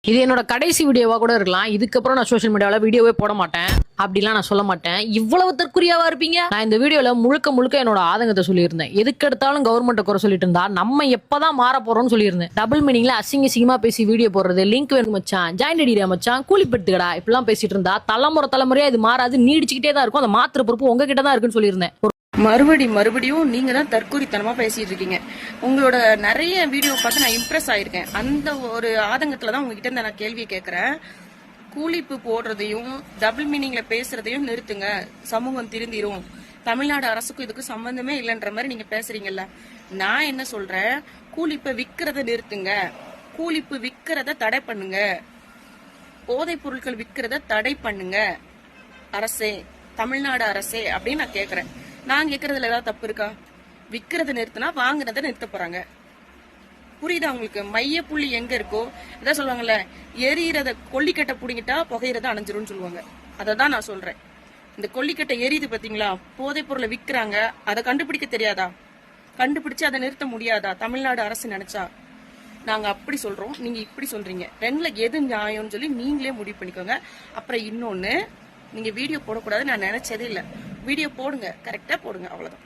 இது என்னோட கடைசி வீடியோவா கூட இருக்கலாம். இதுக்கப்புறம் நான் சோஷியல் மீடியாவில் வீடியோவே போட மாட்டேன். அப்படிலாம் நான் சொல்ல மாட்டேன். இவ்வளவு தற்குறியாவா இருப்பீங்க? நான் இந்த வீடியோல முழுக்க என்னோட ஆதங்கத்தை சொல்லியிருந்தேன். எதுக்கு எடுத்தாலும் கவர்மெண்ட்டை குறை சொல்லிட்டு இருந்தா நம்ம எப்பதான் மாற போறோம்னு சொல்லியிருந்தேன். டபுள் மீனிங்ல அசிங்கமா பேசி வீடியோ போடுறது, லிங்க் வேணும் மச்சான், ஜாயின் அடிடா மச்சான், கூலிப்படுத்துக்கடா, இப்படிலாம் பேசிட்டு இருந்தா தலைமுறையா இது மாறாது, நீடிச்சுக்கிட்டே தான் இருக்கும். அந்த மாத்திர பொறுப்பு உங்ககிட்ட தான் இருக்குன்னு சொல்லியிருந்தேன். மறுபடியும் நீங்க தான் தற்கொலைத்தனமா பேசிட்டு இருக்கீங்க. உங்களோட நிறைய வீடியோ பார்த்து நான் இம்ப்ரெஸ் ஆயிருக்கேன். அந்த ஒரு ஆதங்கத்துலதான் உங்ககிட்ட இருந்து நான் கேள்வியை கேட்கறேன். கூலிப்பு போடுறதையும் டபுள் மீனிங்ல பேசுறதையும் நிறுத்துங்க, சமூகம் திருந்திரும், தமிழ்நாடு அரசுக்கும் இதுக்கு சம்பந்தமே இல்லைன்ற மாதிரி நீங்க பேசுறீங்கல்ல. நான் என்ன சொல்றேன், கூலிப்பை விக்கிறத நிறுத்துங்க, கூலிப்பு விக்கிறத தடை பண்ணுங்க, போதைப் பொருட்கள் விக்கிறத தடை பண்ணுங்க அரசே, தமிழ்நாடு அரசே அப்படின்னு நான் கேக்குறேன். நான் கேக்குறதுல ஏதாவது தப்பு இருக்கா? விக்கிறத நிறுத்தினா வாங்குறத நிறுத்த போறாங்க. புரியுதா உங்களுக்கு? மைய புள்ளி எங்க இருக்கோ அதான் சொல்லுவாங்கல்ல, எரியறத கொல்லிக்கட்டை புடிங்கிட்டா புகையிறத அணைஞ்சிரும்னு சொல்லுவாங்க. அததான் நான் சொல்றேன். இந்த கொல்லிக்கட்டை எரியுது பாத்தீங்களா, போதைப் பொருளை விக்கிறாங்க, அதை கண்டுபிடிக்க தெரியாதா? கண்டுபிடிச்சு அதை நிறுத்த முடியாதா தமிழ்நாடு அரசு நினைச்சா? நாங்க அப்படி சொல்றோம், நீங்க இப்படி சொல்றீங்க. ரெண்டுல எது நியாயம்னு சொல்லி நீங்களே முடிவு பண்ணிக்கோங்க. அப்புறம் இன்னொன்னு, நீங்க வீடியோ போடக்கூடாது நான் நினைச்சதே இல்லை. வீடியோ போடுங்க, கரெக்டா போடுங்க, அவ்வளவுதான்.